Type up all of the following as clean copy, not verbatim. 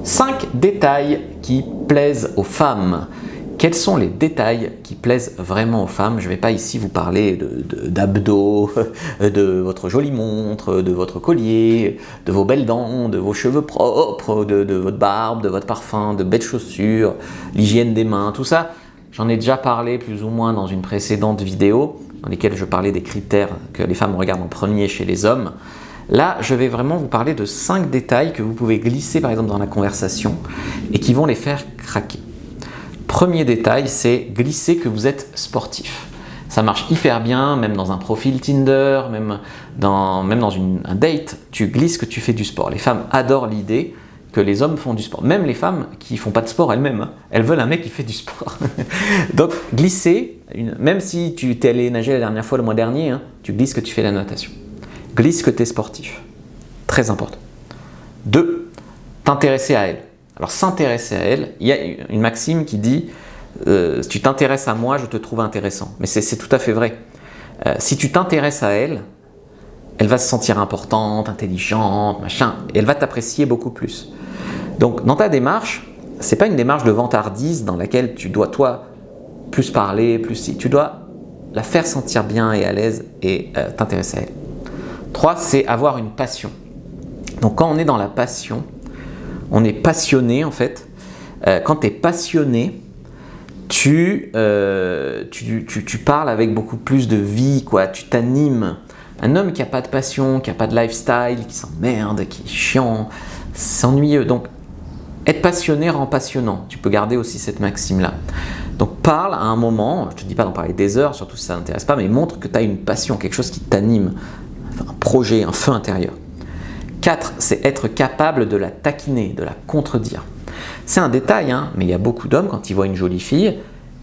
5 détails qui plaisent aux femmes. Quels sont les détails qui plaisent vraiment aux femmes? Je ne vais pas ici vous parler d'abdos, de votre jolie montre, de votre collier, de vos belles dents, de vos cheveux propres, de votre barbe, de votre parfum, de belles chaussures, l'hygiène des mains, tout ça. J'en ai déjà parlé plus ou moins dans une précédente vidéo dans lesquelles je parlais des critères que les femmes regardent en premier chez les hommes. Là, je vais vraiment vous parler de 5 détails que vous pouvez glisser par exemple dans la conversation et qui vont les faire craquer. Premier détail, c'est glisser que vous êtes sportif. Ça marche hyper bien, même dans un profil Tinder, même dans un date, tu glisses que tu fais du sport. Les femmes adorent l'idée que les hommes font du sport. Même les femmes qui ne font pas de sport elles-mêmes, hein, elles veulent un mec qui fait du sport. Donc glisser, même si tu t'es allé nager la dernière fois le mois dernier, hein, tu glisses que tu fais la natation. Glisse que tu es sportif. Très important. 2. T'intéresser à elle. Alors s'intéresser à elle, il y a une maxime qui dit si tu t'intéresses à moi, je te trouve intéressant. Mais c'est tout à fait vrai. Si tu t'intéresses à elle, elle va se sentir importante, intelligente, machin, et elle va t'apprécier beaucoup plus. Donc dans ta démarche, c'est pas une démarche de vantardise dans laquelle tu dois toi plus parler, plus si. Tu dois la faire sentir bien et à l'aise et t'intéresser à elle. 3, c'est avoir une passion. Donc quand on est dans la passion, on est passionné en fait. Quand tu es passionné, tu parles avec beaucoup plus de vie, quoi. Tu t'animes. Un homme qui n'a pas de passion, qui n'a pas de lifestyle, qui s'emmerde, qui est chiant, c'est ennuyeux. Donc être passionné rend passionnant. Tu peux garder aussi cette maxime-là. Donc parle à un moment, je ne te dis pas d'en parler des heures, surtout si ça ne t'intéresse pas, mais montre que tu as une passion, quelque chose qui t'anime, un projet, un feu intérieur. 4, c'est être capable de la taquiner, de la contredire. C'est un détail, hein, mais il y a beaucoup d'hommes, quand ils voient une jolie fille,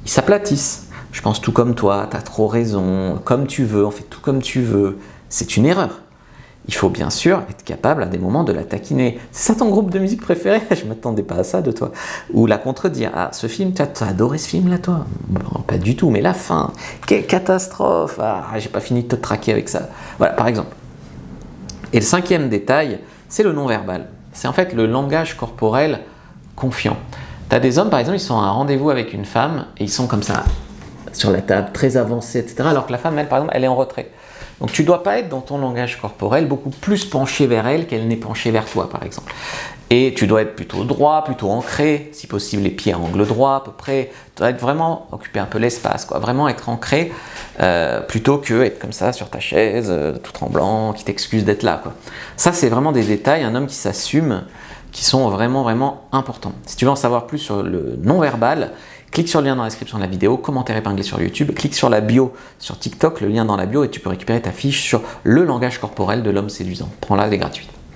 ils s'aplatissent. Je pense tout comme toi, tu as trop raison, comme tu veux, on fait tout comme tu veux. C'est une erreur. Il faut bien sûr être capable à des moments de la taquiner. C'est ça ton groupe de musique préféré? Je ne m'attendais pas à ça de toi. Ou la contredire. Ah, ce film, tu as adoré ce film là, toi? Bon, pas du tout, mais la fin, quelle catastrophe! Ah, j'ai pas fini de te traquer avec ça. Voilà, par exemple. Et le 5e détail, c'est le non-verbal. C'est en fait le langage corporel confiant. Tu as des hommes, par exemple, ils sont à un rendez-vous avec une femme et ils sont comme ça, sur la table, très avancés, etc. Alors que la femme, elle, par exemple, elle est en retrait. Donc tu ne dois pas être dans ton langage corporel beaucoup plus penché vers elle qu'elle n'est penchée vers toi, par exemple. Et tu dois être plutôt droit, plutôt ancré, si possible les pieds à angle droit à peu près. Tu dois être vraiment occuper un peu l'espace, quoi. Vraiment être ancré plutôt que être comme ça sur ta chaise, tout tremblant, qui t'excuse d'être là, quoi. Ça, c'est vraiment des détails, un homme qui s'assume, qui sont vraiment, vraiment importants. Si tu veux en savoir plus sur le non-verbal, clique sur le lien dans la description de la vidéo, commentaire épinglé sur YouTube, clique sur la bio sur TikTok, le lien dans la bio, et tu peux récupérer ta fiche sur le langage corporel de l'homme séduisant. Prends-la, elle est gratuite.